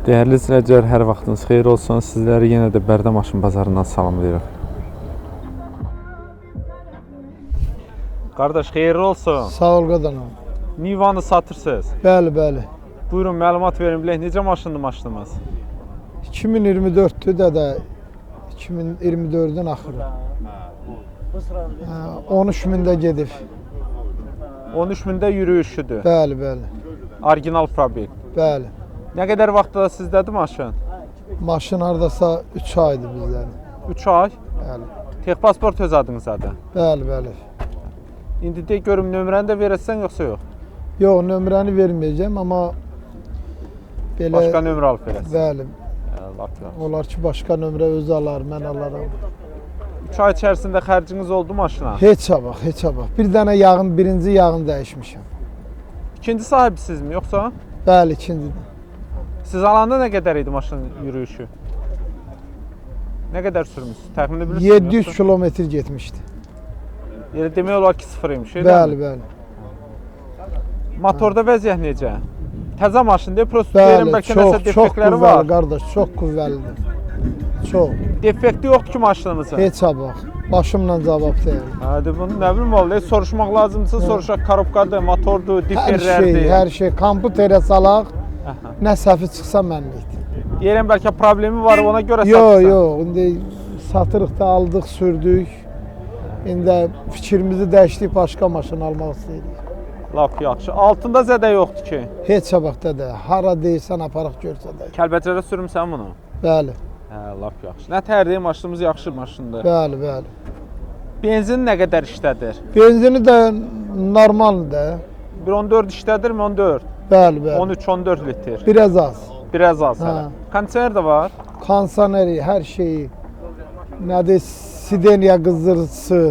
Değerli izləyicilər, hər vaxtınız xeyir olsun. Sizləri yenə də Bərdə Maşın Bazarından salamlayırıq. Qardaş, xeyirli olsun. Sağ ol qadanım. Nivanı satırsınız. Bəli, bəli. Buyurun, məlumat verin bilək. Necə maşındır maşınımız? 2024'tü də 2024'ün axırı. 13 mində gedib. 13 mində yürüyüşüdür. Bəli, bəli. Orijinal probel. Bəli. Nə qədər vaxtda sizdədir maşın? Maşın hardasa 3 aydır bizdən. 3 ay. Bəli. Texpasport öz adınızdadır. Bəli, bəli. İndi de görüm nömrəni də verəsən yoxsa yox? Yox, nömrəni verməyəcəm, amma belə Başqa nömrə alıb verəsən. Bəli. Allah. Olar ki, başqa nömrə öz alar, mən alaram. 3 ay içərisində xərciniz oldu maşına? Heç bax, heç bax. Bir dənə yağın, birinci yağını dəyişmişəm. İkinci sahibisizmi yoxsa? Bəli, ikincidir. Siz alanda nə qədər idi maşının yürüyüşü? Nə qədər sürmüşsünüz? Təxminən bilirsiniz? 700 kilometr getmişdi. Yəni demək olar ki, sıfır imiş. Bəli, bəli. Motorda vəziyyət necə? Təzə maşındır, prosta verin bəlkə nəsə defektləri var. Qüvvəli qardaş, çox qüvvəlidir. Çox. Defekti yoxdur ki maşınınızın? Heç bax, başımla cavab deyil. Hadi bunu nə bilim vallahi soruşmaq lazımdırsa soruşaq, korobkadır, motordur, diferlərdir. Hər şey, komputerə salaq. Nə səhvi çıxsa mənlikdir. Yerən bəlkə problemi var, ona görə satırsan. satırsan. Yox, indi satırıq da aldıq, sürdük. İndi fikrimizi dəyişdik, başqa maşın almaq istəyirik. Laf yaxşı. Altında zədə yoxdur ki. Heç vaxtda da, hara deyirsən aparaq görsədək. Kəlbəcərə sürmüsən bunu? Bəli. Hə, laf yaxşı. Nə tərdir, maşınımız yaxşı maşındır. Bəli, bəli. Benzin nə qədər işlədir? Benzini də normaldır. 1.14 işlədirmi? 14? Bəli, bəli. 13-14 litr. Biraz az. Biraz az hələ. Kondisioner də var. Kondisioneri, hər şeyi. Nədir, sideniya qızdırıcısı.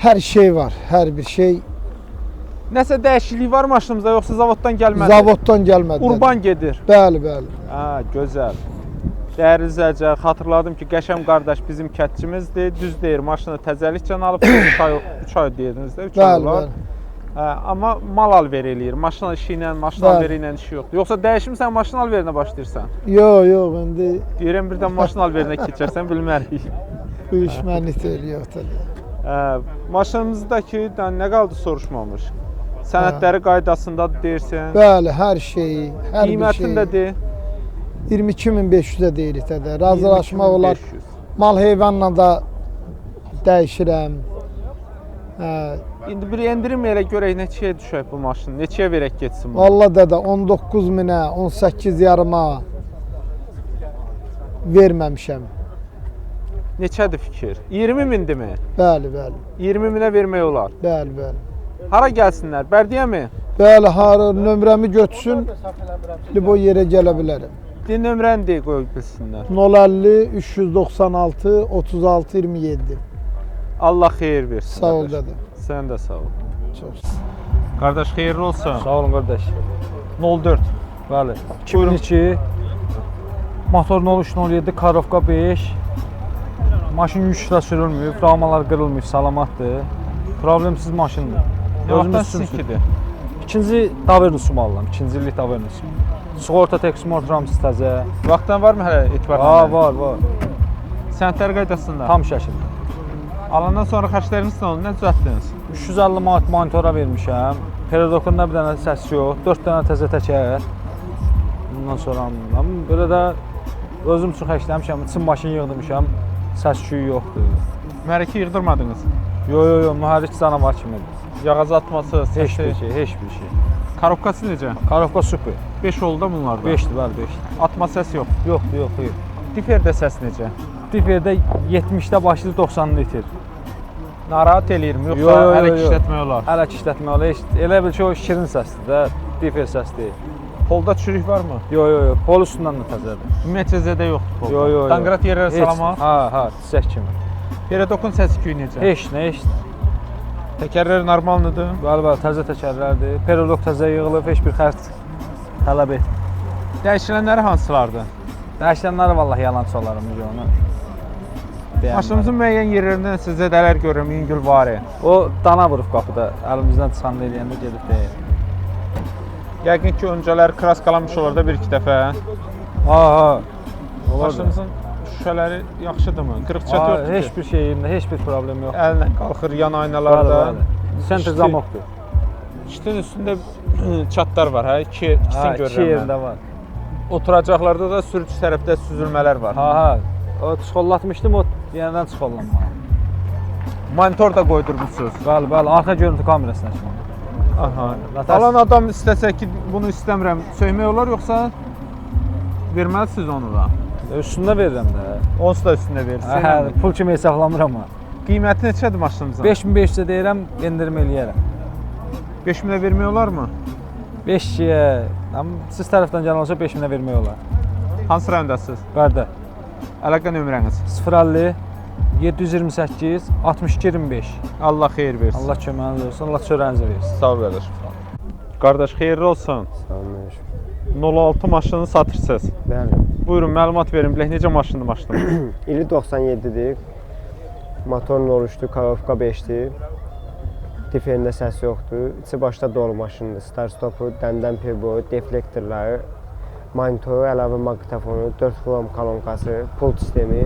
Hər şey var, hər bir şey. Nəsə dəyişiklik var maşınımızda, yoxsa zavoddan gəlmədi? Zavoddan gəlmədi. Urban gedir. Bəli, bəli. Hə, gözəl. Dəyərli izləyicilər, xatırladım ki, Qəşəm qardaş bizim kətçimizdir. Düz deyir, maşını təzəlikcən alıb 3 ay deyirdiniz də, 3 ay olar. Hə, amma mal alver eləyir. Maşın işi ilə, maşın alveri ilə işi yoxdur. Yoxsa dəyişmirsən, maşın alverinə başlayırsan? Yox, yox, indi deyirəm birdən maşın alverinə keçərsən, bilmərik. Bu iş mənlik deyil, yoxdur. Maşınımızdakı nə qaldı soruşmamış? Sənədləri qaydasındadır deyirsən? Bəli, hər şeyi, hər bir şey. Qiymətini də deyir. 22.500-ə deyirik də. Razılaşmaq olar. Mal heyvanla da dəyişirəm. İndi bir endirim elə görək neçəyə düşək bu maşın, neçəyə verək getsin bu? Valla dədə 19.000-ə, 18 yarıma verməmişəm. Neçədir fikir? 20.000-dir mi? Bəli, bəli. 20.000-ə vermək olar? Bəli, bəli. Hara gəlsinlər? Bərdəyə mi? Bəli, hara nömrəmi götürsün, bu yerə gələ bilərəm. Nömrəni deyə qoy bilsinlər. 050 396 36 27. Allah xeyir versin. Sağ ol dədə. Sən də sağ ol. Çox. Qardaş xeyirli olsun. Sağ olun qardaş. 04. Bəli. 2002 motor 0307 Karovka 5. Maşın yüklə sürülməyib, ramalar qırılmayıb, salamatdır. Problemsiz maşındır. Özümüz sizinkidir. İkinci Davernus'umu alıram, ikinci illik Davernus'um. Sığorta Texmor ramsız təzə. Vaxtdan varmı hələ etibarən? Var. Sənədlər qaydasında? Tam şəkildə. Alandan sonra xərcləriniz nə oldu? Nə düzəltdiniz? 350 manat monitora vermişəm. Perodokunda bir dənə səs yox, 4 dənə təzə təkər. Bundan sonra belə də özüm üçün xərcləmişəm, için maşın yığdırmışam. Səs-küyü yoxdur. Mərəki yığdırmadınız? Yox, mühərrik canavar kimidir. Yağaz atması, səsi? Heç bir şey. Korobkası necə? Karovka super. 5 oldu da bunlarda? 5'dir, bəli, 5'dir. Atma səs yox? Yox. Diferdə səs necə? Diferdə 70'də başlayır 90 litr. Narahat eləyirmi? Yoxsa hələ işlətmək olar? Hələ işlətmək olar. Elə bil ki, o şirin səsdir də, difer səs deyil. Polda çürük varmı? Yox, pol üstündən də təzədir. Ümumiyyətcə zədə yoxdur polda? Yox. Danqrat yerlərə salamaq? Hə, çiçək kimi. Perodokun səsi küyü necə? Heç nə. Təkərlər normaldır? Bəli, təzə təkərlərdir. Perodok təzə yığılıb, heç bir xərc tələb et. Dəyişilənləri hansılardır? Dəyişilənləri vallahi yalançı olarım onu. Maşınımızın müəyyən yerlərindən sizə zədələr görürüm, yüngül vari. O dana vurub qapıda, əlimizdən çıxanda eləyəndə gedib deyir. Yəqin ki, öncələri kraskalanmış olar da 1-2 dəfə. Ha. Olar. Maşınımızın şüşələri yaxşıdırmı? Qırıq-çat yoxdur ki? Heç bir şeyində, heç bir problem yox. Əllə qalxır, yan aynalarda. Center zamokdur. Şitin üstündə çatlar var, hə? İkisini görürəm. İki yerində var. Oturacaqlarda da sürücü tərəfdə süzülmələr var. Ha. O çıxollatmışdım, o yenidən çıxollanmalı. Monitor da qoydurmuşsunuz. Bəli, arxa görüntü kamerasına çıxmalı. Aha. Alan adam istəsə ki, bunu istəmirəm, söymək olar yoxsa verməlisiniz onu da? Üstündə verirəm də. Onsuz da üstündə verirsiniz. Hə, pul kimi hesablamıram ha. Qiyməti neçədir maşınınızın? 5500 deyirəm, endirim eləyərəm. 5000-ə vermək olarmı? 5-2-yə, siz tərəfdən gələn olsa 5000-ə vermək olar. Hansı rayondasınız? Bərdə. Əlaqə nömrəniz? 050 728 62 25. Allah xeyir versin. Allah köməyiniz olsun, Allah çörəyinizi versin. Sağ ol qardaşım. Qardaş xeyirli olsun. Sağ olun. 06 maşını satırsınız. Bəli. Buyurun, məlumat verin. Bilək necə maşındır maşınım? İli 97-dir. Motorun oluşdu, Karovka 5-dir. Diferində səs yoxdur. İçi başda dolu maşındır. Start-stopu, dəndən pirboyu, deflektorları, monitoru, əlavə maqnitofonu, 4 xrom kolonkası, pult sistemi,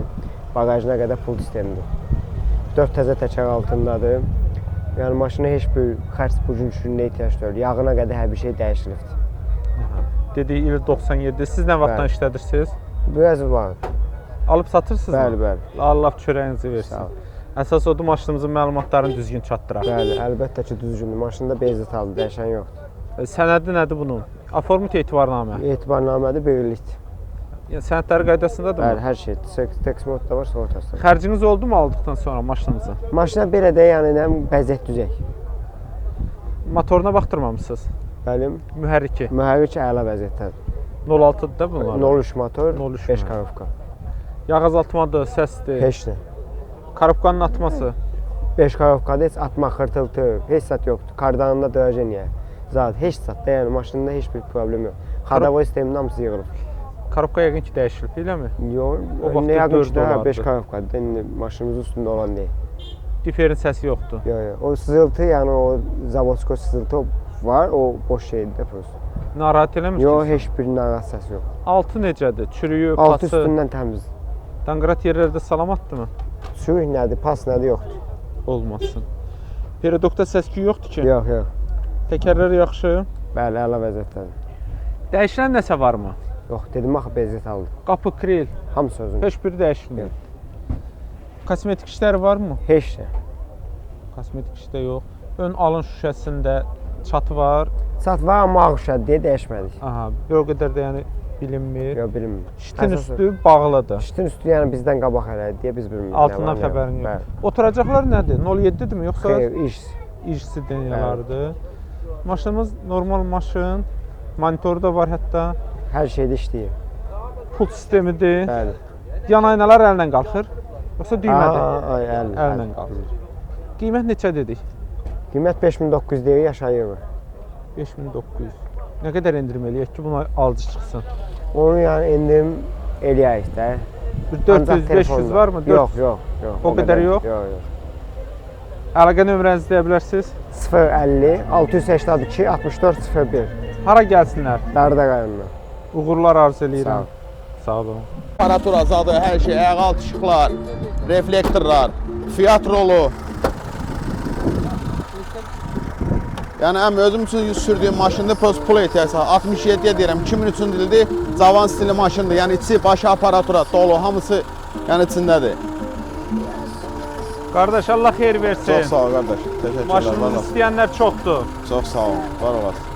bagajına qədər pult sistemidir. 4 təzə təkər altındadır. Yəni maşına heç bir xərc bucun düşürünə ehtiyac deyil. Yağına qədər hər bir şey dəyişilibdir. Dediyi il 97. Siz nə vaxtdan işlədirsiniz? Biraz var. Alıb satırsınızmı? Bəli, bəli. Allah çörəyinizi versin. Sağ ol. Əsas odur maşınımızın məlumatlarını düzgün çatdıraq. Bəli, əlbəttə ki, düzgündür. Maşında benzin aldı, dəyişən yoxdur. Sənədi nədir bunun? Aformit etibarnamə. Etibarnamədir, böyüklikdir. Yəni sənədləri qaydasındadırmı? Bəli, hər şey. Tax mod da var, sığortası da var. Xərciniz oldu mu aldıqdan sonra maşınınızı? Maşına belə də yəni nə bəzək düzək. Motoruna baxdırmamısınız? Bəli, Mühərriki. mühərrik əla vəziyyətdədir. 06-dır da bunlar. 03 motor, 03 5 motor. karovka. Yağ azaltmadır, səsdir. Heç nə. Karobkanın atması. 5 karovkada heç atma, xırtıltı, heç zat yoxdur. Kardanında drajeniya, zat, heç zat da yəni maşında heç bir problem yox. Xadavoy sisteminin hamısı yığılıb. Karobka yəqin ki dəyişilib, eləmi? Yox, O vaxtda nə yəqin dörd ki, də olardı. 5 karovkadır. İndi maşınımızın üstündə olan deyil. Diferin səsi yoxdur. Yox. O sızıltı, yəni o zavodsko sızıltı var, o boş şeydir də prosto. Narahat eləmir Yox, ki? heç bir narahat səs yox. Altı necədir? Çürüyü, Altı pası, üstündən təmizdir. danqrat yerlərdə salamatdırmı? Sürük nədir, pas nədir yoxdur. Olmasın. Perodokda səs-küy yoxdur ki? Yox, yox. Təkərlər yaxşı. Bəli, əla vəziyyətdədir. Dəyişilən nəsə varmı? Yox, dedim axı bezət aldı. Qapı, kril, Hamısı özünün. heç biri dəyişilmir. Kosmetik işləri varmı? Heç nə. Kosmetik işdə yox. Ön alın şüşəsində çatı var. Sat var amma ağ şəhər deyə dəyişmədik. Aha, bir o qədər də yəni bilinmir. Yox, bilmiyorum. Şitin Əsas- üstü bağlıdır. Şitin üstü yəni bizdən qabaq elə deyə biz bilmirik. Altından xəbərin yox. Oturacaqlar nədir? 07-dirmi yoxsa Xeyr, iş. İcsi dünyalardır? Maşınımız normal maşın. Monitoru da var hətta. Hər şeydə işləyir. Pult sistemidir. Bəli. Yan aynalar əllə qalxır. Yoxsa düymədir? Ay, əl. Əllə qalxır. Qiymət neçə dedik? Qiymət 5900 deyir, yaşayır mı? 5900. Nə qədər endirim eləyək ki, buna alıcı çıxsın? Onu yəni endirim eləyək də. Bir Ancaq 400-500 telefonla. varmı? Yox, yox, yox. O qədər yox? Yox, yox. Əlaqə nömrənizi deyə bilərsiniz? 050 682 64 01. Hara gəlsinlər? Dərdə rayonuna. Uğurlar arzu Sağ eləyirəm. ol. Sağ olun. Aparatura zadı, hər şey, ayaqaltı işıqlar, reflektorlar, Fiat rolu. Yəni əm özüm üçün yüz sürdüyüm maşında pul ehtiyacı. 67-yə deyirəm, 2003-cü ildir, cavan stilli maşındır. Yəni içi, başı aparatura dolu, hamısı yəni içindədir. Qardaş, Allah xeyir versin. Çox sağ ol qardaş. Təşəkkürlər. Maşınınızı istəyənlər çoxdur. Çox sağ ol. Var olasın.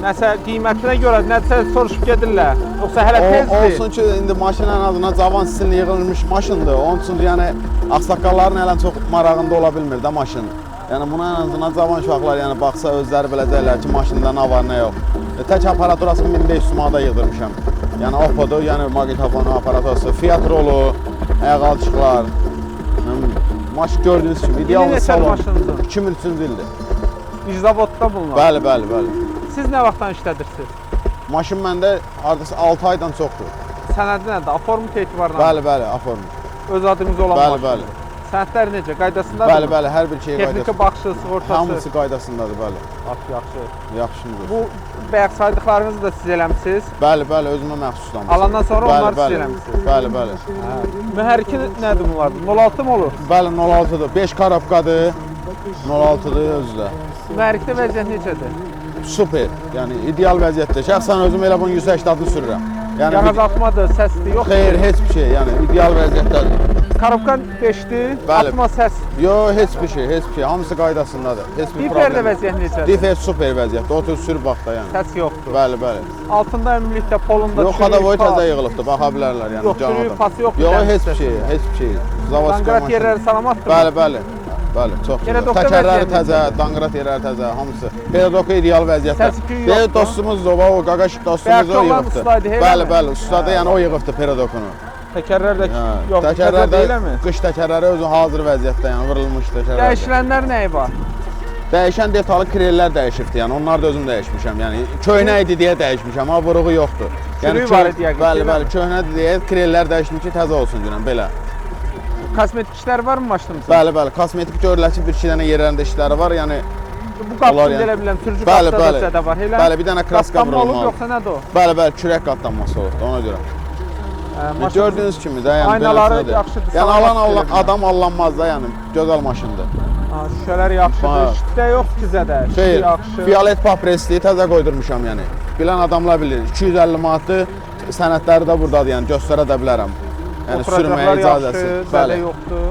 Nəsə qiymətinə görə nəsə soruşub gedirlər. Yoxsa hələ tezdir. Olsun ki, indi maşın ən azından cavan stilli yığılmış maşındır. Onun üçün yəni ağsaqqalların ələn çox marağında ola bilmir də maşın. Yəni buna ən azından cavan uşaqlar yəni baxsa özləri biləcəklər ki, maşında nə var, nə yox. Tək aparaturasını 1500 manata yığdırmışam. Yəni Oppo-dur, yəni maqnitofonu, aparaturası, Fiat rolu, ayaqaltı işıqlar. Maşın gördüyünüz kimi ideal neçədir salon. maşınınızın? 2003-cü ildir. İczavodda bunlar. Bəli, bəli, bəli. Siz nə vaxtdan işlədirsiniz? Maşın məndə hardasa 6 aydan çoxdur. Sənədi nədir? Aformit etibarla. Bəli, bəli, aformu. Öz adınız olan Bəli, maşın. bəli. Sənədlər necə? Qaydasındadır? Bəli, bəli, hər bir şey Texniki qaydasında. baxışı, sığortası. Hamısı qaydasındadır, bəli. Yaxşı. Yaxşıdır. Bu bayaq saydıqlarınızı da siz eləmisiniz. Bəli, bəli, özümə məxsuslanmış. Alandan sonra Bəli, onları siz bəli. eləmisiniz. Bəli, bəli. Mühərriki nədir bunlar? 06 mı olur? Bəli, 06-dır. 5 karabkadır. 06-dır özü də. Mühərrikdə vəziyyət necədir? Super. Yəni ideal vəziyyətdə. Şəxsən özüm elə bunun 180-ni sürürəm. Yəni Yağazatmadır, səsdir, yoxdur. xeyr, heç bir şey. Yəni ideal vəziyyətdədir. Karabka 5'dir, Bəli. atma səs. Yo, heç bir şey, heç bir şey. Hamısı qaydasındadır. Heç bir Diferdə problem. vəziyyət necədir? Difer super vəziyyətdə. Otur sür bax da yəni. Səs yoxdur. Bəli, bəli. Altında ümumilikdə polunda Yox, xadavoy təzə yığılıbdır. Baxa bilərlər yəni. Yox, çürüyü, pası yoxdur, Yox, təmiz heç bir səs. şey, heç bir şey. Zavodskoy Danqrat maşın. yerləri salamatdır. Bəli, bəli. Bəli, çox Yenə gözəl. doktor Təkərləri vəziyyəti təzə, danqrat yerləri təzə, hamısı. Pedokı ideal vəziyyətdə. Səs-küyü Deyir yoxdur. dostumuz o, o qaqaş dostumuz Bəlkə o olan yığıbdır. ustadı, elə Bəli, mi? bəli, ustadı yəni o yığıbdır pedokunu. Təkərlər də Hə, yox, təzə təkərlərdə deyiləmi? qış təkərləri özü hazır vəziyyətdə, yəni vurulmuş təkərlər. Dəyişilənlər nəyi var? Dəyişən detallı krellər dəyişibdi, yəni onlar da özüm dəyişmişəm. Yəni köhnə idi deyə dəyişmişəm, amma vuruğu yoxdur. Çürüyü var idi yəqin ki, Bəli, elə bəli, mi? köhnədir deyə krellər dəyişdim ki, təzə olsun deyirəm belə. Kosmetik işlər varmı maşınımızda? Bəli, bəli, kosmetik görüləsi bir iki dənə yerlərində işləri var, yəni Bu qapını Onlar yəni- elə biləm, sürücü Bəli, qapıda bəli. da zədə var, elə? Bəli, bir dənə kraska Qatlanma olub, vurulmalı. yoxsa nədir o? Bəli, bəli, kürək qatlanması olubdu ona görə. Maşın Gördüyünüz kimi də, yəni Aynaları beləsidir. yaxşıdır, Yəni salamat alan deyirəm. adam allanmaz da, yəni gözəl maşındır. şüşələr yaxşıdır, Bax. şitdə yoxdur ki zədə, şitdə Xeyr, yaxşı. Fiolet papresliyi təzə qoydurmuşam yəni. Bilən adamlar bilir. 250 manatdır. Sənədləri də burdadır, yəni göstərə də bilərəm. Yəni sürməyə Oturacaqlar icazəsi. yaxşı, zədə Bəli. yoxdur.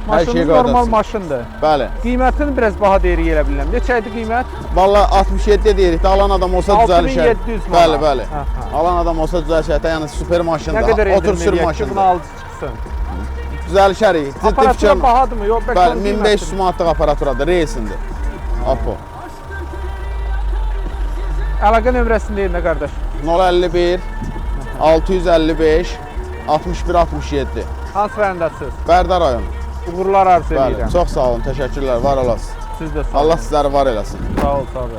Hər şey Maşınımız normal qaydasında. maşındır. Bəli. Qiymətini biraz baha deyirik elə bilirəm. Neçə idi qiymət? Vallahi 67 deyirik də alan adam olsa düzəlişər. 6700 manat. Bəli, bəli. Hə, hə. Alan adam olsa düzəlişər, yəni super Nə maşındır. qədər Otur sür endirməliyək ki, maşındır. buna alıcı çıxsın? Düzəlişərik. Ciddi Aparatura fikrim. bahadırmı? Yox, bəlkə Bəli, onun 1500 qiymətidir. manatlıq aparaturadır, reysindir. Apo. Əlaqə nömrəsini deyin də qardaş. 051 655 61 67. Hansı rayondasınız? Bərdə rayon. Uğurlar arzu Bəli. edirəm. Çox sağ olun, təşəkkürlər, var olasınız. Siz də sağ olun. Allah sizləri var eləsin. Sağ ol, sağ ol.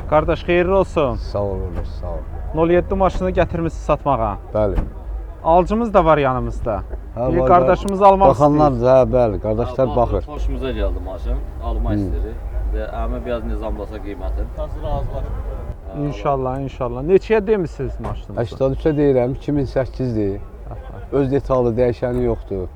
Qardaş, xeyirli olsun. Sağ olun, sağ ol. 07 maşını gətirmisiniz satmağa. Bəli. Alıcımız da var yanımızda. Hə, Bir var, qardaşımız almaq Baxanlar istəyir. da, bəli, qardaşlar baxır. Xoşumuza gəldi maşın, almaq istəyirik və əmi biraz nizamlasa qiymətin. İnşallah, inşallah. Neçəyə demisiniz maşınınızı? 83-ə deyirəm, 2008-dir. Öz detalı dəyişəni yoxdur.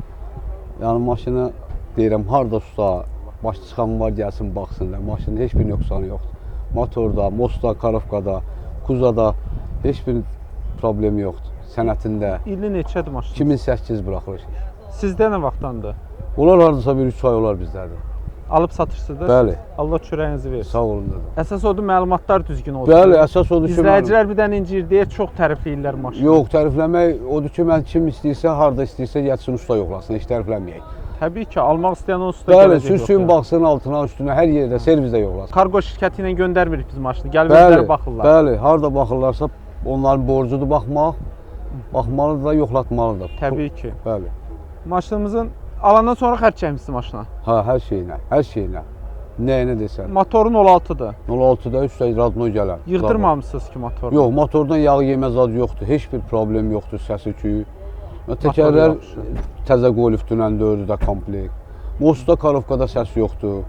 Yəni maşını deyirəm, harda usta, baş çıxan var gəlsin baxsın da. Maşının heç bir nöqsanı yoxdur. Motorda, Mosta, Karovkada, Kuzada heç bir problem yoxdur. Sənətində İli neçədir maşın? 2008 buraxılır. Sizdə nə vaxtdandır? Onlar hardasa bir 3 ay olar bizlərdə. Alıb satırsınız? Bəli. Allah çörəyinizi versin. Sağ olun dedim. Əsas odur məlumatlar düzgün olsun. Bəli, əsas odur ki, mən- İzləyicilər bir dənə incir deyə çox tərifləyirlər maşını. Yox, tərifləmək odur ki, mən kim istəyirsə, harda istəyirsə gəlsin usta yoxlasın, heç tərifləməyək. Təbii ki, almaq istəyən o usta Bəli, gələcək sürsün, yoxdur. baxsın altına, üstünə, hər yerdə, servizdə yoxlasın. Kargo şirkəti ilə göndərmirik biz maşını. Gəlib Bəli, özləri baxırlar. bəli, harda baxırlarsa onların borcudur baxmaq, baxmalıdır da, yoxlatmalıdır. Təbii ki. Bəli. Maşınımızın alandan sonra xərc çəkmisiniz maşına. Ha, hər şeyinə, hər şeyinə. Nəyinə desən. Motorun 16-dır. 06-da üstə radno gələr. Yığdırmamısınız ki motoru? Yox, motordan yağ yemə zadı yoxdur, heç bir problem yoxdur, səsi küyü. Təkərlər yaxşı. təzə qoyulubdur, dördü də komplekt. Mosta, Karovkada səs yoxdur.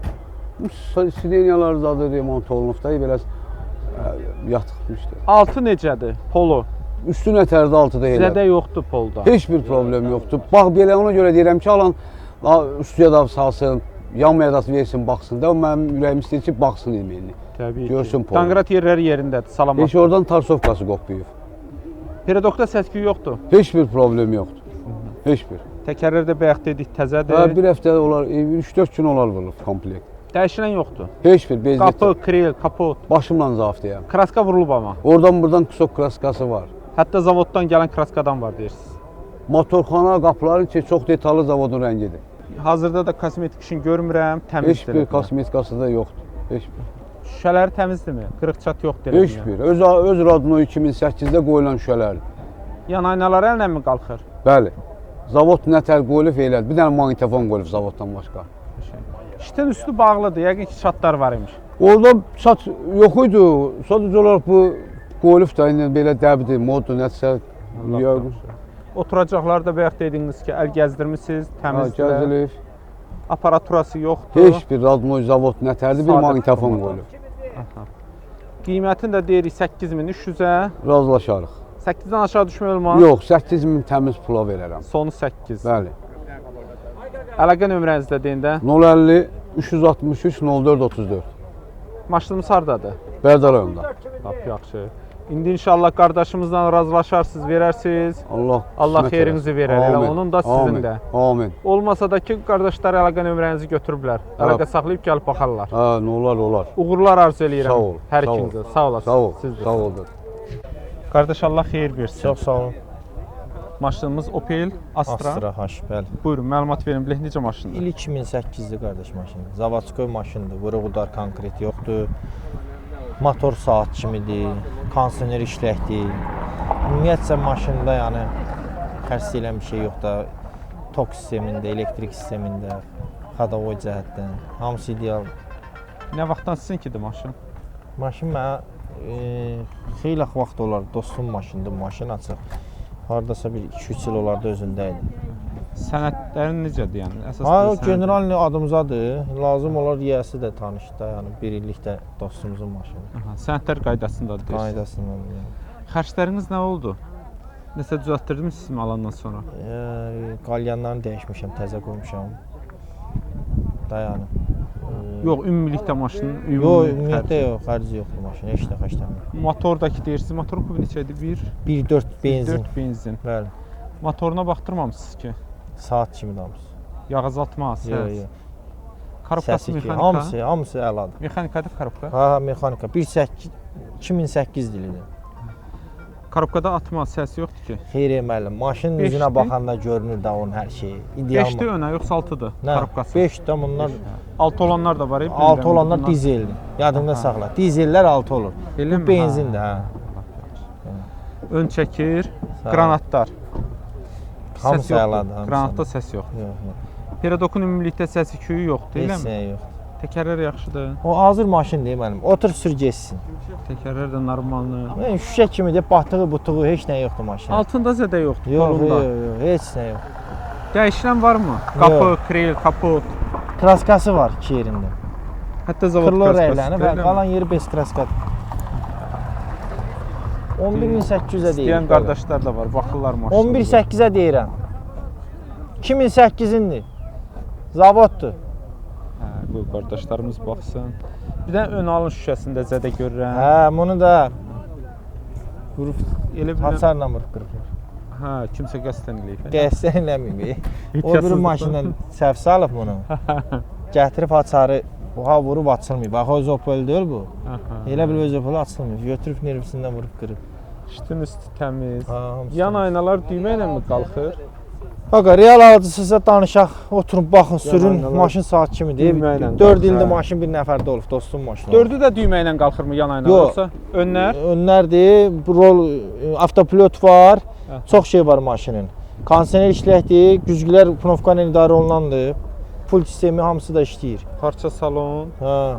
Sideniyalar zadı remont olunubda, belə yatıqmışdır. Altı necədir? Polo. Üstü nətərdə, altı da elə. Zədə yoxdur polda. Heç bir problem yoxdur. Bax, belə ona görə deyirəm ki, alan üstüyə də salsın, yanmaya da versin, baxsın da. Mənim ürəyim istəyir ki, baxsın yemeğini. Təbii ki. Görsün polo. Danqrat yerləri yerindədir. Salamat. Heç oradan tarsovkası qopuyub. Peredokda səs-küyü yoxdur. Heç bir problem yoxdur. Heç bir. Təkərlərdə bayaq dedik təzədir. Hə, bir həftə olar, 3-4 gün olar vurulub komplekt. Dəyişilən yoxdur. Heç bir bez Qapı, kril, kapot. Başımla zafdəyəm. Kraska vurulub amma. Oradan buradan kusok kraskası var. Hətta zavoddan gələn kraskadan var deyirsiniz. Motorxana qapıların ki, çox detallı zavodun rəngidir. Hazırda da kosmetik işini görmürəm, Heç təmizdir. bir kosmetikası da yoxdur. Heç bir. Şüşələri təmizdirmi? Qırıq-çat yoxdur. Heç bir. Öz radno 2008-də qoyulan şüşələrdir. Yan aynaları əllə mi qalxır? Bəli. Zavod nətər qoyulub elədir. Bir dənə maqnitofon qoyulub zavoddan başqa. İşdən üstü bağlıdır. Yəqin ki, çatlar var imiş. Orada çat yox idi. Sadəcə olaraq bu qoyulub da indi belə dəbdir, moddur, nəsə. Oturacaqları da bayaq dediniz ki, əl gəzdirmisiniz, təmizdir. Gəzilib. Aparaturası yoxdur. Heç bir radmoy zavod nətərdir, bir Sadə maqnitofon format. qoyulub. Qiymətini də deyirik 8300-ə. Razılaşarıq. 8-dən aşağı düşmək olmaz. Yox, 8000 təmiz pula verərəm. Sonu 8. Bəli. Əlaqə nömrənizi də deyin də. 050 363 04 34. Maşınımız hardadır? Bərdar rayonunda. Lap yaxşı. İndi inşallah qardaşımızla razılaşarsınız, verərsiniz. Allah Allah qismət xeyrinizi eləsin. verər. Elə Amin. onun da sizin Amin. də. Amin. Olmasa da ki, qardaşlar əlaqə nömrənizi götürüblər. Əlaqə saxlayıb gəlib baxarlar. Hə, nə olar, olar. Uğurlar arzu eləyirəm. Sağ ol, Hər sağ ol. ikinizə. Sağ olasınız. Sağ ol. Siz də. Sağ ol. Qardaş Allah xeyir versin. Çox sağ olun. Maşınımız Opel Astra. Astra H, bəli. Buyurun, məlumat verin. Bilək necə maşındır? İl 2008-dir qardaş maşın. Zavodskoy maşındır. Vuruqudar konkret yoxdur. Motor saat kimidir. Kondisioner işləkdir. Ümumiyyətcə maşında yəni xərcləyən bir şey yoxdur. Tok sistemində, elektrik sistemində, xadavoy cəhətdən hamısı ideal. Nə vaxtdan sizinkidir maşın? Maşın mənə xeyli vaxt olar dostum maşındır, maşın açıq. Hardasa bir 2-3 il olardı özündə idi. Sənədlərin necədir yəni? Əsas Ha, o sənəd- general adımızadır. Lazım olar yiyəsi də tanışdı, yəni bir illikdə dostumuzun maşını. Aha, sənədlər qaydasındadır deyirsən. Qaydasından. Yəni. Xərcləriniz nə oldu? Nəsə düzəltdirdinizmi alandan sonra? Qalyanlarını dəyişmişəm, təzə qoymuşam. Dayanıb. Yox, ümumilikdə maşının Yox, ümumiyyətlə yox, xərci yoxdur maşın, heç nə xərcləmir. Motordakı deyirsiniz, motorun kubu neçədir? 1.4 benzin. 4 benzin. Bəli. Motoruna baxdırmamısınız ki? Saat kimi damız. Yağ azaltma, səs. Yox, yox. Korobkası Səsi ki, mexanika. hamısı əladır. Mexanikadır korobka. Ha, mexanika. 2008 dilidir. Korobkada atma, səs yoxdur ki. Xeyr müəllim, maşının Beşdir. üzünə baxanda görünür də onun hər şeyi. İdeal. 5-dir önə, yoxsa 6-dır Nə? korobkası? 5-də bunlar 6 olanlar da var. 6 olanlar dizeldir. Yadında saxla. Dizellər 6 olur. Elə mi? Bu benzindir, hə. Ön çəkir, Sağ ol. qranatlar. Hamısı yoxdur. əladır, hamısı. Qranatda səs yoxdur. Yox, yox. Perodokun ümumilikdə səs küyü yoxdur, Heç eləmi? nə yox. Təkərlər yaxşıdır. O hazır maşın deyim mənim. Otur sür getsin. Təkərlər də normaldır. Yəni şüşə kimidir, batığı, butuğu heç nə yoxdur maşının. Altında zədə yoxdur, Yox, kolunda. yox, yox, heç nə yox. Dəyişilən varmı? Qapı, Yox. krel, kapot. Kraskası var 2 yerində. Hətta zavod Krılor kraskası. rəyləni və qalan yeri bez kraskadır. 11800-ə deyir. İstəyən qardaşlar da var, baxırlar maşına. 11800-ə deyirəm. 2008-indir. Zavoddur. Hə, bu qardaşlarımız baxsın. Bir də ön alın şüşəsində zədə görürəm. Hə, bunu da Vurub elə bir hasarla vurub qırıblar. hə, kimsə qəsdən eləyib. Qəsdən eləməyib. O bir Ehtiyasızlıqdan. maşından səhv salıb bunu. Gətirib açarı ha vurub açılmıyıb. Bax o Opel deyil bu. Elə bil öz Opel açılmıyıb. Götürüb nervisindən vurub qırıb. Üstün üstü təmiz. Ha, hamısı. Yan aynalar düymə ilə mi qalxır? Bax, real alıcısınızsa danışaq, oturun, baxın, sürün. aynalar Maşın saat kimidir. düymə ilə 4 qalxır, ildir hə. maşın bir nəfərdə olub, dostum maşını. 4-ü də düymə ilə qalxırmı yan aynalar Yox. yoxsa önlər? Önlərdir, bu rol avtopilot var. Hə. Çox şey var maşının. Kondisioner işləkdir, güzgülər pnovka ilə idarə olunandır. Pul sistemi hamısı da işləyir. Parça salon. Hə.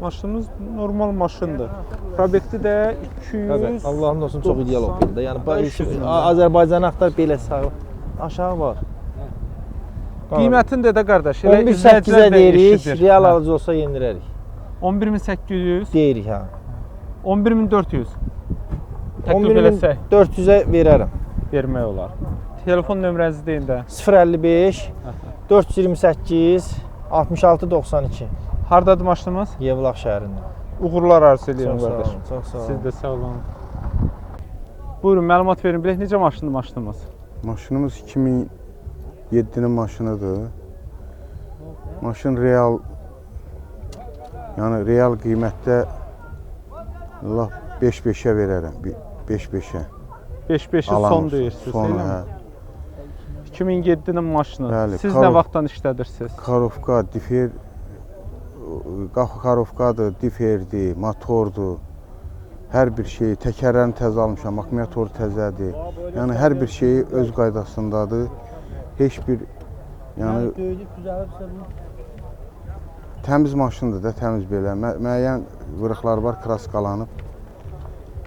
Maşınımız normal maşındır. Probekti də 200. Allahın olsun çox ideal Opeldir. Yəni 500 min. Azərbaycan axtar belə sağ aşağı var. Qiymətini də qardaş, elə 11800-ə izləyicilər də deyirik, eşidir. real Hə. alıcı olsa yendirərik. 11800, Deyirik hə. 11400. Təklif eləsək 11400-ə verərəm. vermək olar. Telefon nömrənizi deyin də. 055 428 66 92 Hardadır maşınımız? Yevlax şəhərində. Uğurlar arzu edirəm Çox sağ qardaş. olun, çox sağ olun. Siz də sağ olun. Buyurun, məlumat verin. Bilək necə maşındır maşınımız? Maşınımız 2007-nin maşınıdır. Maşın real, yəni real qiymətdə lap 5-5-ə verərəm. 5-5-ə. 5-5-in son deyirsiniz, Sonu, elə hə. mi? 2007-nin maşını. Bəli, Siz nə vaxtdan işlədirsiniz? Karovka, difer, karovkadır, diferdir, motordur. Hər bir şeyi, təkərlərini təzə almışam, akkumulyator təzədir. Yəni hər bir şeyi öz qaydasındadır. Heç bir, yəni təmiz maşındır da, təmiz belə. Müəyyən vırıqlar var, kraskalanıb.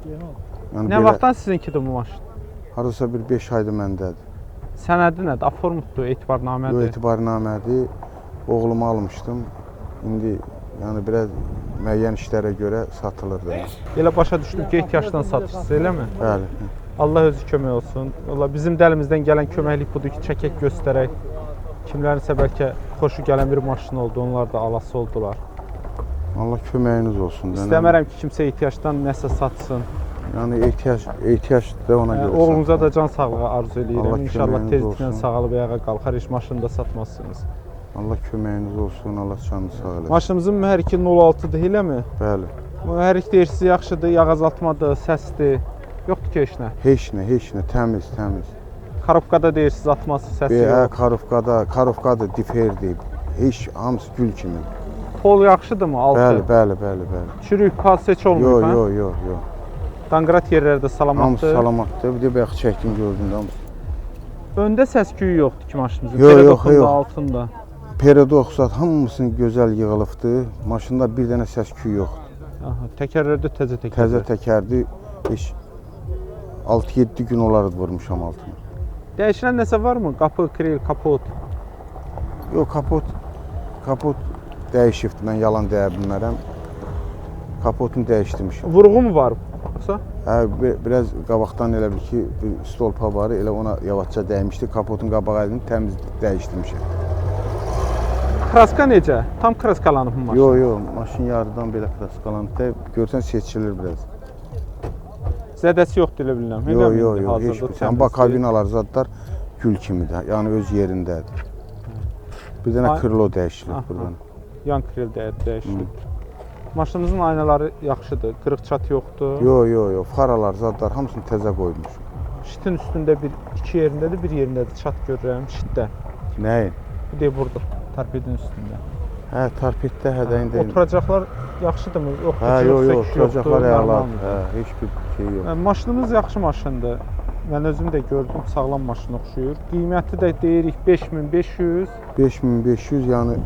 Yəni Nə vaxtdan sizinkidir bu maşın? Hardasa bir 5 aydır məndədir. Sənədi nədir? Aformutdur, Bu etibarnamədir. etibarnamədir. Oğlumu almışdım. İndi yəni biraz müəyyən işlərə görə satılır da. Elə başa düşdüm ki, ehtiyacdan satırsınız, eləmi? Bəli. Allah özü kömək olsun. Valla bizim də əlimizdən gələn köməklik budur ki, çəkək göstərək. Kimlərinsə bəlkə xoşu gələn bir maşın oldu, onlar da alası oldular. Allah köməyiniz olsun. İstəmərəm ki, kimsə ehtiyacdan nəsə satsın. Yəni ehtiyac da ona görə. Oğlunuza da can sağlığı arzu edirəm. Allah İnşallah köməyiniz tezliklə olsun. sağalıb ayağa qalxar, heç maşını da satmazsınız. Allah köməyiniz olsun, Allah canını sağ eləsin. Maşınımızın mühərriki 06-dır, eləmi? Bəli. Mühərrik deyirsiz yaxşıdır, yağ azaltmadır, səsdir. Yoxdur ki, heç nə. Heç nə, təmiz. Karobkada deyirsiz, atması, səsi yox. Karovkada, diferdir. Heç hamısı gül kimi. Pol yaxşıdırmı? Altı. Bəli. Çürük, pas heç olmuyor, hə? Yox. Danqrat yerləri də salamatdır. Hamısı salamatdır. Bir də bayaq çəkdim gördüm də hamısı. Öndə səs-küyü yoxdur ki maşınımızın. Yox. Altında. Peridoxsat hamısının gözəl yığılıbdır. Maşında bir dənə səs-küyü yoxdur. Aha, təkərlərdə təzə təkər. Təzə təkərdir. Heç 6-7 gün olardı vurmuşam altına. Dəyişilən nəsə varmı? Qapı, kril, kapot. Yox, kapot dəyişibdir. Mən yalan deyə bilmərəm. Kapotunu dəyişdirmişəm. Vurğu mu var? Yoxsa? Hə, biraz qabaqdan elə bir ki, bir stolpa var, elə ona yavaşca dəymişdi. Kapotun qabağı əlini təmiz dəyişdirmişəm. Kraska necə? Tam kraskalanıb mı maşın? Yox, maşın yarıdan belə kraskalanıb. Görsən seçilir biraz. Zədəsi yoxdur elə bilirəm. Yox, heç bir. Sən bax, kabinalar, zadlar gül kimidir. Yəni öz yerindədir. Bir dənə krilo dəyişilir buradan. Yan kril dəyişilir. Maşınımızın aynaları yaxşıdır, qırıq çat yoxdur. Yox, faralar, zadlar hamısını təzə qoymuşum. Şitin üstündə iki yerindədir, bir yerindədir. Çat görürəm, şitdə. Nəyin? Bir də burada, torpedin üstündə. Hə, torpeddə hədəyində. Oturacaqlar yaxşıdırmı? Yox, oturacaqlar əladır. Hə, heç bir şey yox. Maşınımız yaxşı maşındır. Mən özüm də gördüm, sağlam maşın oxşuyur. Qiyməti də deyirik 5500. 5500, yəni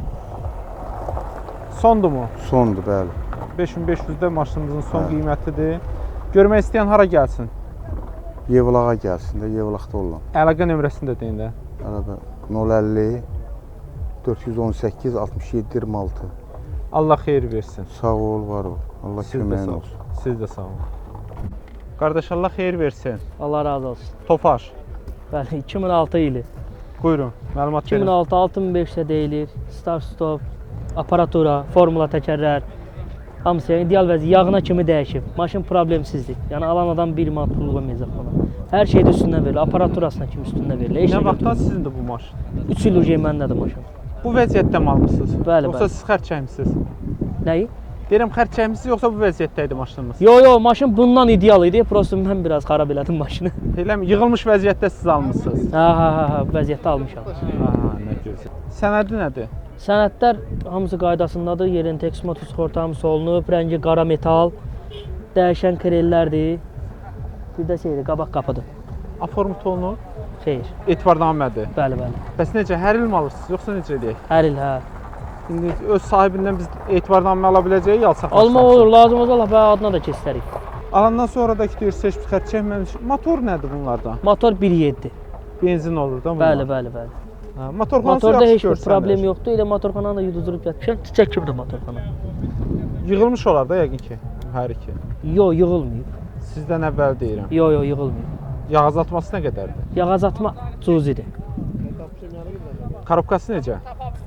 sondur mu? Sondur, bəli. 5500-də maşınımızın son qiymətidir. Görmək istəyən hara gəlsin? Yevlağa gəlsin də, Yevlaqda olan. Əlaqə nömrəsini də deyin də. Əlaqə 050 418 67 26. Allah xeyir versin. Sağ ol, var ol. Allah köməyin olsun. Siz də sağ olun. Qardaş, Allah xeyir versin. Allah razı olsun. Tofaş. Bəli, 2006 ili. Buyurun, məlumat verin. 2006 6500-də deyilir. Start stop, aparatura, formula təkərlər. Hamısı ideal vəziyyət, yağına kimi dəyişib. Maşın problemsizdir. Yəni alan adam 1 manat pul qoymayacaq ona. Hər şey də üstündən verilir. Aparaturasına kimi üstündən verilir. Nə vaxtdan sizindir bu maşın? 3 il ucu məndədir maşın. Bu vəziyyətdə mi almısınız? Bəli, Yoxsa siz xərc çəkmisiniz? Nəyi? Deyirəm, xərc çəkmisiniz yoxsa bu vəziyyətdə idi maşınımız? Yox, maşın bundan ideal idi. Prosto mən biraz xarab elədim maşını. Eləmi? Yığılmış vəziyyətdə siz almısınız? Hə, vəziyyətdə almışam. Nə gözəl. Sənədi nədir? Sənədlər hamısı qaydasındadır. Yerin Tex motor sığorta hamısı olunub. Rəngi qara metal. Dəyişən krellərdir. Bir də şeydir, qabaq qapıdır. Aformut olunub? Xeyr. Etibarnamədir. Bəli. Bəs necə, hər il mi alırsınız, yoxsa necə eləyək? Hər il, hə. İndi öz sahibindən biz etibarnamə ala biləcəyik, alsaq. Almaq olur, lazım olsa Allah bəy adına da keçsərik. Alandan sonra da ki, deyirsiz, heç bir xərc çəkməmiş. Motor nədir bunlardan? Motor 1.7. Benzin olur da bunlar? Bəli. Motorda heç bir problem yoxdur. Elə motorxananı da yuduzdurub gətirmişəm. Çiçək kimidir motorxana. Yığılmış olar da yəqin ki, hər iki. Yox, yığılmayıb. Sizdən əvvəl deyirəm. Yox, yığılmayıb. Yağ azaltması nə qədərdir? Yağ azaltma cuzidir. Karobkası necə?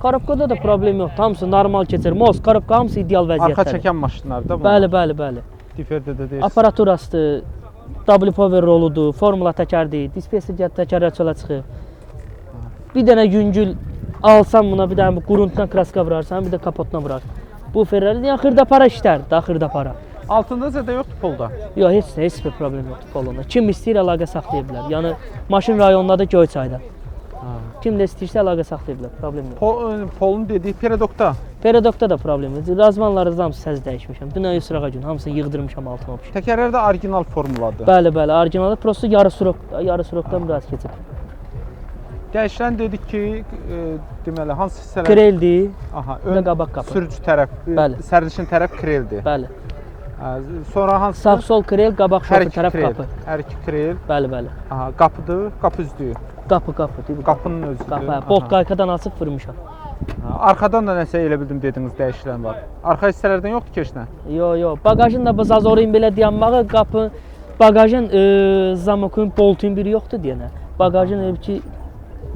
Karobkada da problem yoxdur. Hamısı normal keçir. Most karobka hamısı ideal vəziyyətdədir. Arxa çəkən maşınlar da bunlar? Bəli. Diferdə də deyirsiniz. Aparaturasıdır. W power roludur, formula təkərdir, dispenser təkərlər çölə çıxıb. Bir dənə yüngül alsan buna, bir dənə quruntudan kraska vurarsan, bir də kapotuna vurar. Bu Ferrari xırda para işlərdir, daha xırda para. Altında zədə yoxdur polda? Yox, heç bir problem yoxdur polunda. Kim istəyir əlaqə saxlaya bilər. Yəni maşın rayonundadır, Göyçayda. Kim də istəyirsə əlaqə saxlaya bilər, problem yox. Polun dediyi Peredokda? Peredokda da problem yox. Razmanları hamısı səs dəyişmişəm. Dünən sırağa gün hamısını yığdırmışam altıma. Təkərlər də orijinal formuladır. Bəli, orijinaldır. Prosto yarı surokdan biraz keçib. Dəyişən dedik ki, deməli hansı hissələr? Kreldir. Aha, ön qabaq qapı. Sürücü tərəf, sərnişin tərəf kreldir. Bəli. Sonra hansı? Sağ-sol krel, qabaq Hər şofer iki tərəf krel. qapı. Hər iki krel. Bəli, bəli. Aha, qapıdır, qapı üzdüyü. Qapı. Qapının özüdür. Qapı. Aha. Bolt qaykadan açıb vurmuşam. Arxadan da nəsə elə bildim dediniz dəyişilən var. Arxa hissələrdən yoxdur ki heç nə. Yo. Bagajın da bu zazorun belə dayanmağı, qapı, bagajın zamokun, boltun biri yoxdur deyənə. Bagajın elə ki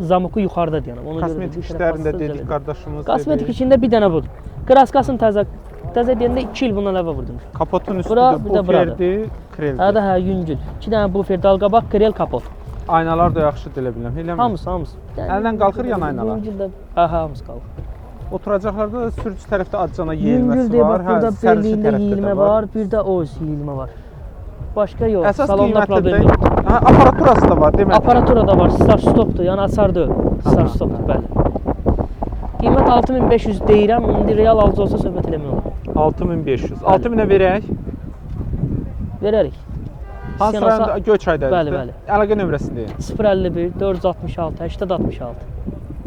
zamoku yuxarıda deyənə. Ona görə Kosmetik bir tərəf işlərində bastırıb dedik elədim. qardaşımız. Kosmetik dedi. işində bir dənə budur. Kraskasını təzə deyəndə 2 il bundan əvvəl vurdum. Kapotun Bura, üstündə bir də buradır. buferdi, kreldi. Hə də hə yüngül. 2 dənə bufer dal qabaq, krel kapot. Aynalar da yaxşıdır elə bilirəm. Eləmi? Hamısı. Əldən qalxır yan aynalar. Yüngül də hamısı qalxır. Oturacaqlarda da sürücü tərəfdə acana Yüngül yeyilməsi deyə var. bax, burada sərnişin belliyində tərəfdə də yeyilmə var, bir də o yeyilmə var. Başqa yox, Əsas salonda problem qiymətində yoxdur. aparaturası da var demək. Aparatura da var, start stopdur, yəni açardır. Start stopdur, bəli. Qiymət 6500 deyirəm, indi real alıcı olsa söhbət eləmək olar. 6500. 6000-ə verək. Verərik. Hansı Siyanosa- rayonda? Göyçayda. Bəli. Əlaqə nömrəsini deyin. 051 466 8066.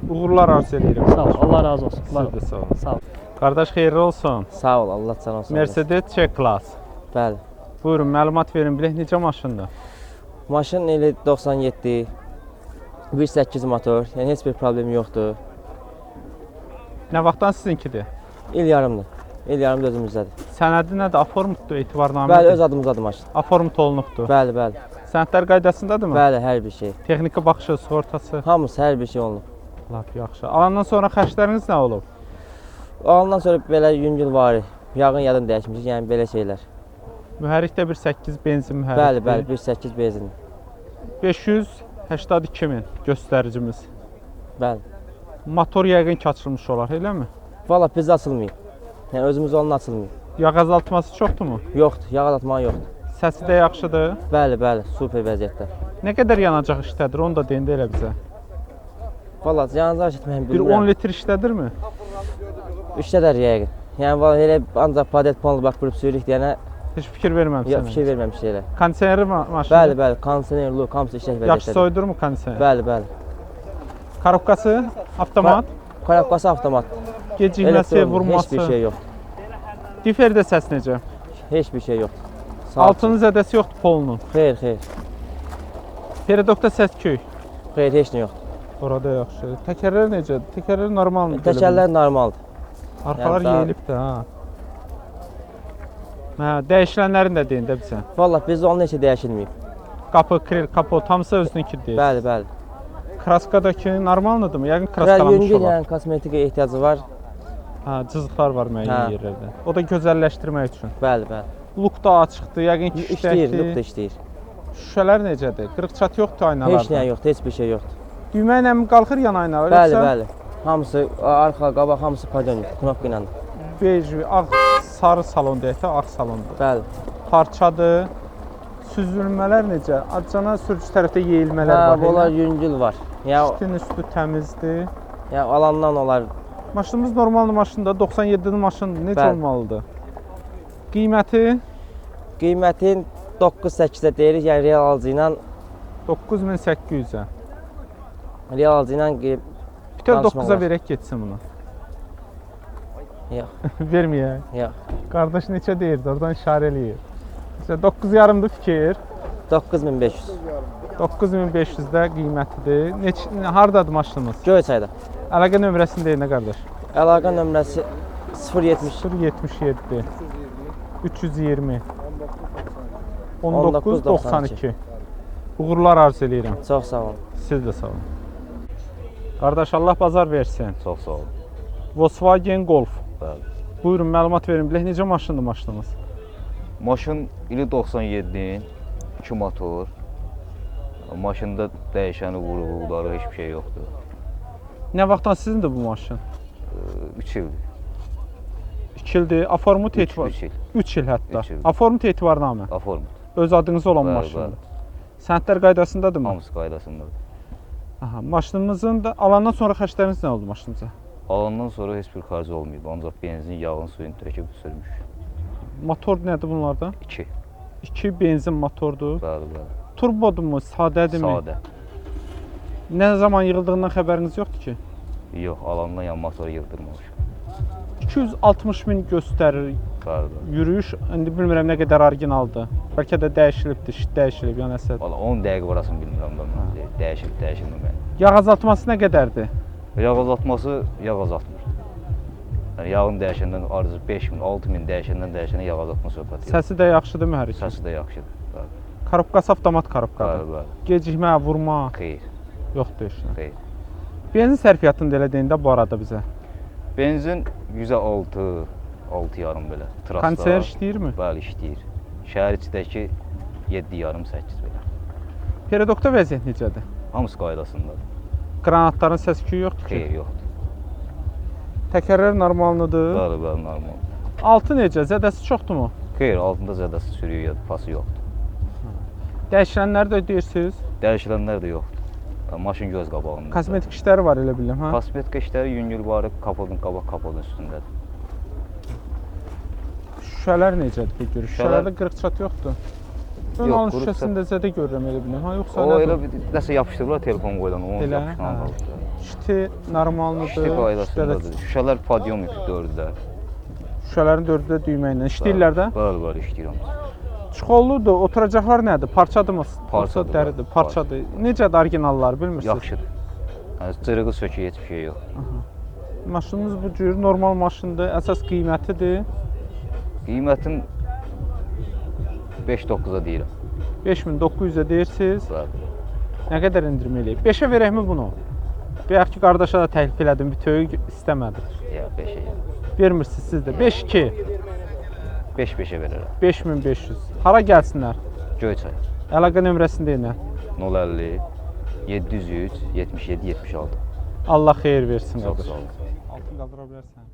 Uğurlar arzu edirəm. Sağ ol, Allah razı olsun. Var Siz də ol. sağ olun. Sağ ol. Qardaş xeyirli olsun. Sağ ol, Allah can olsun. Mercedes C-Class. Bəli. Buyurun, məlumat verin bilək necə maşındır? Maşın ili 97, 1.8 motor, yəni heç bir problemi yoxdur. Nə vaxtdan sizinkidir? İl yarımdır. İl yarım da özümüzdədir. Sənədi nədir? Aformutdur, etibarnamədir? Bəli, öz adımızdadır maşın. Aformut olunubdur. Bəli. Sənədlər qaydasındadırmı? Bəli, hər bir şey. Texniki baxışı, sığortası. Hamısı, hər bir şey olunub. Lap yaxşı. Alandan sonra xərcləriniz nə olub? Alandan sonra belə yüngül var, yağın yadını dəyişmişik, yəni belə şeylər. Mühərrikdə 1.8 benzin mühərrikdir. Bəli, 1.8 benzin. 582 göstəricimiz. Bəli. Motor yəqin ki açılmış olar, eləmi? Valla bizdə açılmayıb. Yəni özümüz onun açılmayıb. Yağ azaltması çoxdurmu? Yoxdur, yağ azaltmaq yoxdur. Səsi də yaxşıdır. Bəli, super vəziyyətdə. Nə qədər yanacaq işlədir, onu da deyin də elə bizə. Valla yanacaq işlətməyəm Bir bilmirəm. 10 litr işlədirmi? İşlədər yəqin. Yəni valla elə ancaq padet panlı bax qrup sürük deyənə Heç fikir verməmsən. yox, fikir verməmişik elə. Kondisionerli maşın. Bəli, kondisionerli, hamısı işlək vəziyyətdədir. Yaxşı soyudurmu kondisioner? Bəli. Korobkası avtomat, Korobkası avtomat. gecikməsi, vurması. Heç bir şey yoxdur. Diferdə səs necə? Heç bir şey yoxdur. Altının zədəsi yoxdur polunun. Xeyr. Peredokda səs-küy. Xeyr, heç nə yoxdur. Orada yaxşı. Təkərlər necədir? Təkərlər normaldır. Təkərlər normaldır. Arxalar Yəni daha- yeyilib də ha. Dəyişilənlərini də deyin də bizə. Valla bizdə onun heç dəyişilməyib. Qapı, kril, kapot hamısı özününki deyil. Bəli. Kraskadakı normalmıdırmı? Yəqin Biraz kraskalamış yüngül, olar. yəni kosmetika ehtiyacı var. Ha, cızıqlar var müəyyən Hə. yerlərdə. O da gözəlləşdirmək üçün. Bəli. Luk da açıqdır, yəqin ki İşləyir, luk da işləkdir. işləyir. Şüşələr necədir? Qırıq-çat yoxdur aynalarda. Heç nə yoxdur, heç bir şey yoxdur. Düymə ilə mi qalxır yan aynalar? Bəli. Hamısı arxa, qabaq hamısı padyon, knopka ilə. Bej, ağ, sarı salon deyək də, ağ salondur. Bəli. Parçadır. Süzülmələr necə? Acana sürücü tərəfdə yeyilmələr var. Hə, bunlar yüngül var. Yəni Üstün üstü təmizdir. alandan olar. Maşınımız normal maşındır, 97-nin maşındır. Necə Bəli. olmalıdır? Qiyməti Qiymətin 9.8-ə deyirik, yəni real alıcı ilə 9800-ə. real alıcı ilə Bütöv danışmaq 9-a olar. verək getsin bunu. Yox. Verməyək. Yox. Qardaş neçə deyirdi? Oradan işarə eləyir. Məsələn 9,5-dır fikir. 9500. 9500-də qiymətidir. Hardadır maşınımız? Göyçayda. Əlaqə nömrəsini deyin də qardaş. Əlaqə nömrəsi 070 077 320 1992. Uğurlar arzu edirəm. Çox sağ olun. Siz də sağ olun. Qardaş Allah bazar versin. Çox sağ olun. Volkswagen Golf. Bəli. Buyurun məlumat verin. Bilək necə maşındır maşınımız? Maşın ili 97-nin 2 motor. Maşında dəyişəni, vurğuları heç bir şey yoxdur. Nə vaxtdan sizindir bu maşın? 3 ildir. 2 ildir. Aformut etibar. 3 il. 3 il hətta. Üç il. Aformut etibarnamə. Aformut. Öz adınız olan Bəli, maşındır. Sənədlər qaydasındadırmı? Hamısı qaydasındadır. Aha, maşınımızın da alandan sonra xərcləriniz nə oldu maşınınıza? Alandan sonra heç bir xərc olmayıb. Ancaq benzin, yağın, suyun töküb sürmüş. Motor nədir bunlarda? 2. 2 benzin motordur. Bəli. Turbodurmu, sadədirmi? Sadə. Nə zaman yığıldığından xəbəriniz yoxdur ki? Yox, alandan yan motoru yıldırmamışıq. 260 min göstərir Bəli. yürüyüş. İndi bilmirəm nə qədər orijinaldır. Bəlkə də dəyişilibdir, şit dəyişilib ya nəsə. Valla 10 dəqiqə orasını bilmirəm mən. Dəyişilmir. Yağ azaltması nə qədərdir? Yağ azaltması yağ azaltmır. Yəni yağın dəyişəndən arzu 5000, 6000 dəyişəndən yağ azaltma söhbəti yox. Səsi də yaxşıdır mühərrik? Səsi də yaxşıdır. Bəli. Korobkası avtomat korobkadır. Bəli, bəli. Gecikmə, vurma Xeyr. yoxdur heç nə. Xeyr. Benzin sərfiyyatını da elə deyində bu arada bizə. Benzin 106, 6,5 belə. Trasda. Kondisioner işləyirmi? Bəli, işləyir. Şəhər içindəki 7,5, 8 belə. Peredokda vəziyyət necədir? Hamısı qaydasındadır. Qranatların səs-küyü yoxdur ki? Xeyr, yoxdur. Təkərlər normaldır? Bəli, bəli, normal. Altı necə? Zədəsi çoxdurmu? Xeyr, altında zədəsi sürüyü ya da pası yoxdur. Dəyişilənlər də ödəyirsiniz? Dəyişilənlər də yoxdur. Maşın göz qabağında. Kosmetik işləri var elə biləm, hə? Kosmetik işləri yüngül var, kapodun qabaq kapodun üstündədir. Şüşələr necədir peki? Şüşələrdə qırıq-çat yoxdur. Ön Yox, alın qırıq şüşəsində zədə görürəm elə biləm, hə? Yoxsa O elə nəsə yapışdırırlar telefon qoyulan, onu Elə, yapışdıran hə. qalır. Şiti normaldır. İşte qaydasındadır. Şüşələr podium yükü dördüdə. Şüşələrin dördü də düymə ilə. İşləyirlər də? Bəli, bəli, işləyirəm. Çuxolludur, oturacaqlar nədir? Parçadırmı? Parçadır, Dəridir, bəli, parçadır. Necədir orijinallar, bilmirsiniz? Yaxşıdır. Yəni cırığı söküyü heç bir şey yox. Maşınınız bu cür normal maşındır. Əsas qiymətidir. Qiymətin 5-9-a deyirəm. 5900-ə deyirsiniz. Bəli. Nə qədər endirim eləyib? 5-ə verəkmi bunu? Bayaq ki qardaşa da təklif elədim, bir töyü istəmədi. Ya 5-ə. Vermirsiniz siz də. 5-2. 5-5-ə verərəm. 5500. Hara gəlsinlər? Göyçay. Əlaqə nömrəsini deyin. 050 703 77 76. Allah xeyir versin. Çox sağ olun. Altın qaldıra bilərsən.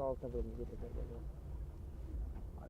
Altı bölüm gedir.